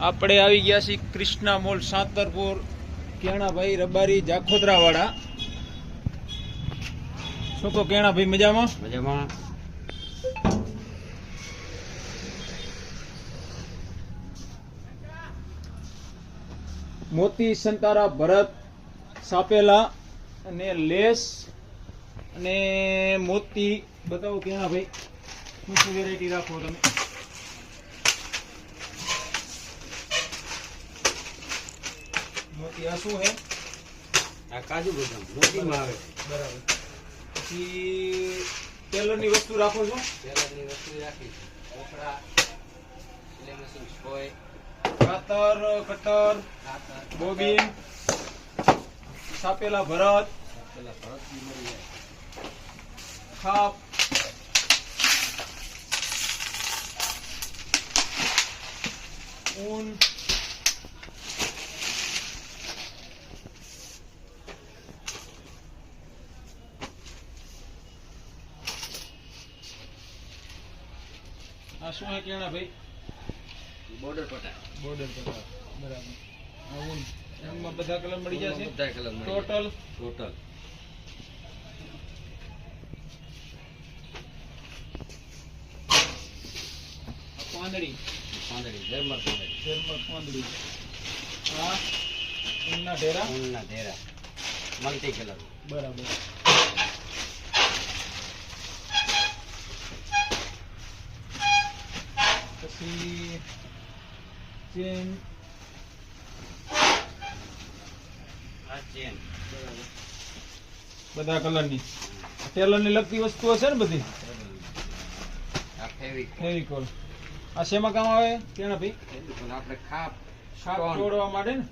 આપણે આવી ગયા છીએ કૃષ્ણા મોલ સાંતરપુર, કેણાભાઈ રબારી જાખોદરા વાળા. શું કહો કેણાભાઈ, મજામાં? મજામાં. મોતી સંતારા ભરત સાપેલા અને લેસ અને મોતી બતાવો કેણાભાઈ, શું શું વેરાયટી રાખો તમે? મોતી આ શું હે? આ કાજુ બદામ મોતીમાં આવે. બરાબર. પછી ટેલરની વસ્તુ રાખો છો? પહેલાની વસ્તુ રાખી કપડા સિલાઈ મશીન સોય કાતર, કટર, બોબીન, સાપેલા ભરત, પેલા ભરતની મળી જાય. ખાપ, ઊન, આ શું હે કેણા ભાઈ? બોર્ડર પટા. બોર્ડર પટ્ટા. બરાબર. આ ઊન, એમાં બધા કલર મળી જશે? બધા કલર મળી ટોટલ ટોટલ પાંદડી, જર્મન પાંદડી. જર્મન પાંદડી. આ ઊનના ઢેરા. ઊનના ઢેરા મલ્ટી કલર. બરાબર. પછી ચેન. આ ચેન. બરાબર. બધા કલરની ટેલરની લગતી વસ્તુ હશે ને બધી? આ ફેવિકોલ. આ શેમાં કામ આવે કેણા ભાઈ? આપણે ખાપ ખાપ જોડવા માટે ને?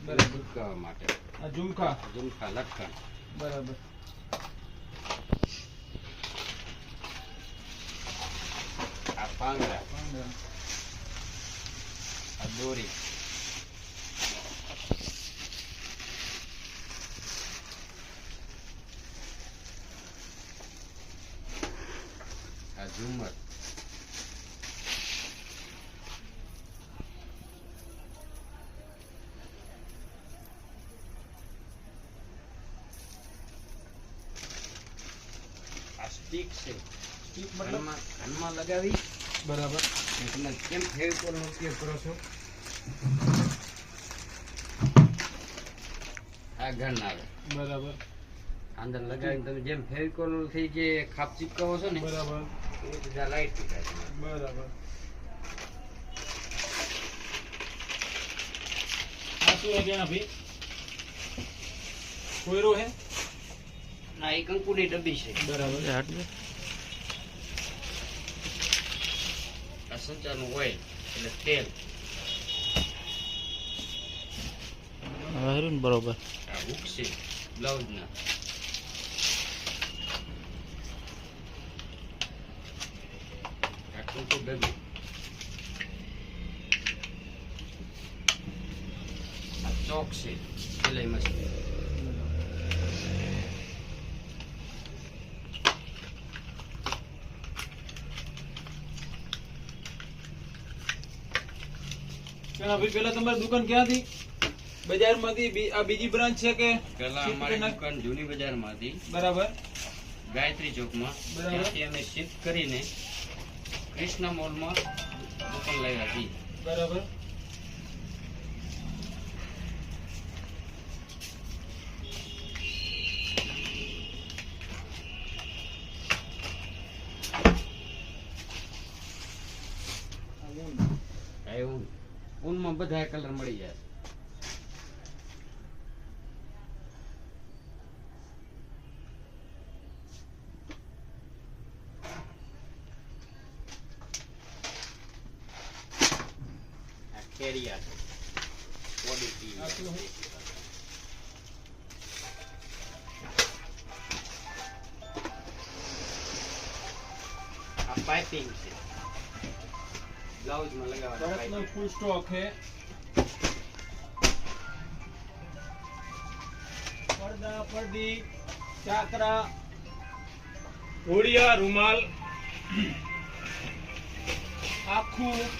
બરાબર. ચૂકવવા માટે. આ ઝુમખા. ઝુમખા લટકણ. બરાબર. આ પાંગડા. આ દોરી. આ ઝુમર. આ સ્ટીક છે. સ્ટીક મતલબ કાનમાં લગાવી. બરાબર. તમે કેમ ફેવિકોલનો ઉપયોગ કરો છો? આ ઘન આવે. બરાબર. અંદર લગાવીને તમે જેમ ફેવિકોલ થી જે ખાપ ચીપકાવો છો ને, બરાબર. એ બધા લાઈટ પીટાય. બરાબર. આ શું હે કેણા ભાઈ? કોયરો હે? ના, એ કંકુની ડબ્બી છે. બરાબર. આ સંચારનું ઓઇલ એટલે તેલ. બરોબર. આ હુક છે બ્લાઉઝના. આ કંકુ ડબ્બી. આ ચોક છે સિલાઈ મશીન. કેણા ભાઈ, પેલા તમારી દુકાન ક્યાંથી? બજારમાંથી? આ બીજી બ્રાન્ચ છે કે? પેલા અમારી દુકાન જૂની બજારમાં હતી. બરાબર. ગાયત્રી ચોકમાં. બરાબર. ત્યાંથી અમે શિફ્ટ કરીને કૃષ્ણા મોલમાં દુકાન લાવ્યા હતી. બરાબર. એવું ઊનમાં બધા કલર મળી જાય. આ કેરિયા છે. ક્વોલિટી. આ શું હે? આ પાઇપિંગ છે. બ્લાઉઝમાં લગાવવાના ભરતનો પાઇપિંગ. ફૂલ સ્ટોક છે. પડદા, પડદી, ચાકરા, ઘોડિયા, રૂમાલ, આખું